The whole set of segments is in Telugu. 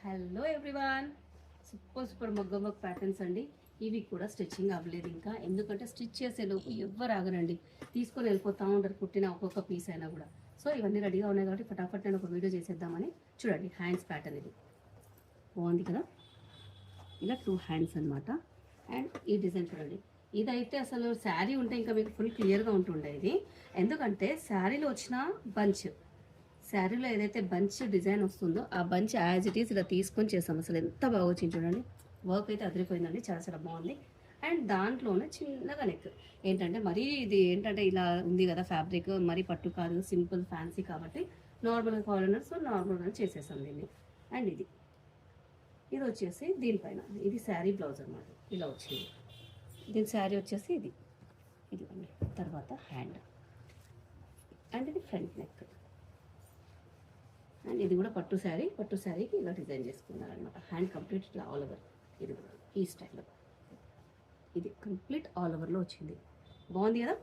హలో ఎవ్రీవన్, సూపర్ మగ్గం వర్క్ ప్యాటర్న్స్ అండి. ఇవి కూడా స్టిచ్చింగ్ అవ్వలేదు ఇంకా, ఎందుకంటే స్టిచ్ చేసేలోపు ఎవ్వరు ఆగరండి, తీసుకొని వెళ్ళిపోతూ ఉంటారు కుట్టిన ఒక్కొక్క పీస్ అయినా కూడా. సో ఇవన్నీ రెడీగా ఉన్నాయి కాబట్టి ఫటాఫట్ నేను ఒక వీడియో చేసేద్దామని. చూడండి, హ్యాండ్స్ ప్యాటర్న్ ఇది బాగుంది కదా, ఇలా 2 హ్యాండ్స్ అనమాట. అండ్ ఈ డిజైన్ చూడండి, ఇదైతే అసలు శారీ ఉంటే ఇంకా మీకు ఫుల్ క్లియర్గా ఉంటుండే ఇది. ఎందుకంటే శారీలో వచ్చిన బంచ్, శారీలో ఏదైతే బంచ్ డిజైన్ వస్తుందో ఆ బంచ్ యాజ్ ఇట్ ఈస్ ఇలా తీసుకొని చేస్తాం. అసలు ఎంత బాగా వచ్చింది చూడండి, వర్క్ అయితే అదిరిపోయిందండి, చాలా చాలా బాగుంది. అండ్ దాంట్లోనే చిన్నగా నెక్ ఏంటంటే, మరీ ఇది ఏంటంటే ఇలా ఉంది కదా ఫ్యాబ్రిక్, మరీ పట్టు కాదు, సింపుల్ ఫ్యాన్సీ కాబట్టి నార్మల్గా కావాలన్నా సో నార్మల్గా చేసేసాం దీన్ని. అండ్ ఇది వచ్చేసి దీనిపైన ఇది శారీ బ్లౌజ్ అనమాట, ఇలా వచ్చింది. దీని శారీ వచ్చేసి ఇది తర్వాత హ్యాండ్ అండ్ ఇది ఫ్రంట్ నెక్. అండ్ ఇది కూడా పట్టు శారీకి ఇలా డిజైన్ చేసుకున్నారనమాట. హ్యాండ్ కంప్లీట్ ఇట్లా ఆల్ ఓవర్, ఇది కూడా ఈ స్టైల్లో ఇది కంప్లీట్ ఆల్ ఓవర్లో వచ్చింది. బాగుంది కదా.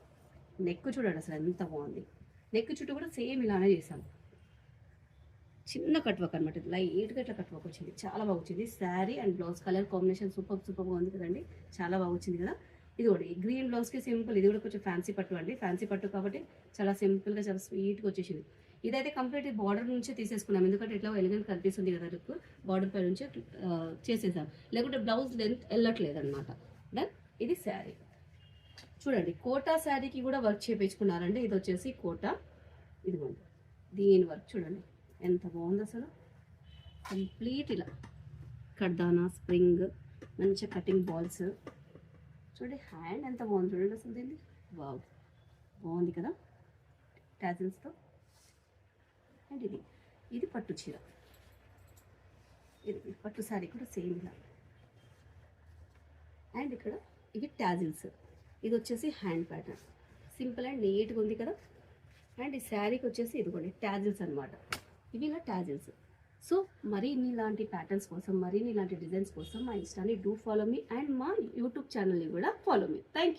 నెక్ చూడండి అసలు ఎంత బాగుంది. నెక్ చుట్టూ కూడా సేమ్ ఇలానే చేశాను, చిన్న కట్ వర్క్ అనమాట. ఇది లైట్గా ఇట్లా కట్ వర్క్ వచ్చింది, చాలా బాగా వచ్చింది. Sari and blouse colour combination సూపర్గా ఉంది కదండి, చాలా బాగా వచ్చింది కదా. ఇది కూడా గ్రీన్ బ్లౌజ్కి సింపుల్, ఇది కూడా కొంచెం ఫ్యాన్సీ పట్టు అండి, ఫ్యాన్సీ పట్టు కాబట్టి చాలా సింపుల్గా చాలా స్వీట్గా వచ్చేసింది. ఇదైతే కంప్లీట్ బార్డర్ నుంచే తీసేసుకున్నాం, ఎందుకంటే ఇట్లా ఎలిగెంట్ కనిపిస్తుంది కదా లుక్, బార్డర్ పై నుంచే చేసేసాం, లేకుంటే బ్లౌజ్ లెంత్ వెళ్ళట్లేదు అనమాట. దెన్ ఇది శారీ చూడండి, కోటా శారీకి కూడా వర్క్ చేయించుకున్నారండి. ఇది వచ్చేసి కోటా, ఇదిగోండి దీని వర్క్ చూడండి ఎంత బాగుంది అసలు. కంప్లీట్ ఇలా కడ్దానా స్ప్రింగ్, మంచిగా కటింగ్ బాల్స్ చూడండి. హ్యాండ్ ఎంత బాగుంది చూడండి అసలు, దీన్ని వావ్ బాగుంది కదా టాజిల్స్తో. అండ్ ఇది పట్టు చీర, ఇది పట్టు శారీ కూడా సేమ్ ఇలా. అండ్ ఇక్కడ ఇవి టాజిల్స్, ఇది వచ్చేసి హ్యాండ్ ప్యాటర్న్, సింపుల్ అండ్ నీట్గా ఉంది కదా. అండ్ ఈ శారీకి వచ్చేసి ఇదిగోండి టాజిల్స్ అనమాట, ఇవి ఇలా టాజిల్స్. సో మరిన్ని ఇలాంటి ప్యాటర్న్స్ కోసం, మరిన్ని ఇలాంటి డిజైన్స్ కోసం మా ఇన్స్టాని డూ ఫాలో మీ, అండ్ మా యూట్యూబ్ ఛానల్ని కూడా ఫాలో మీ. Thank you.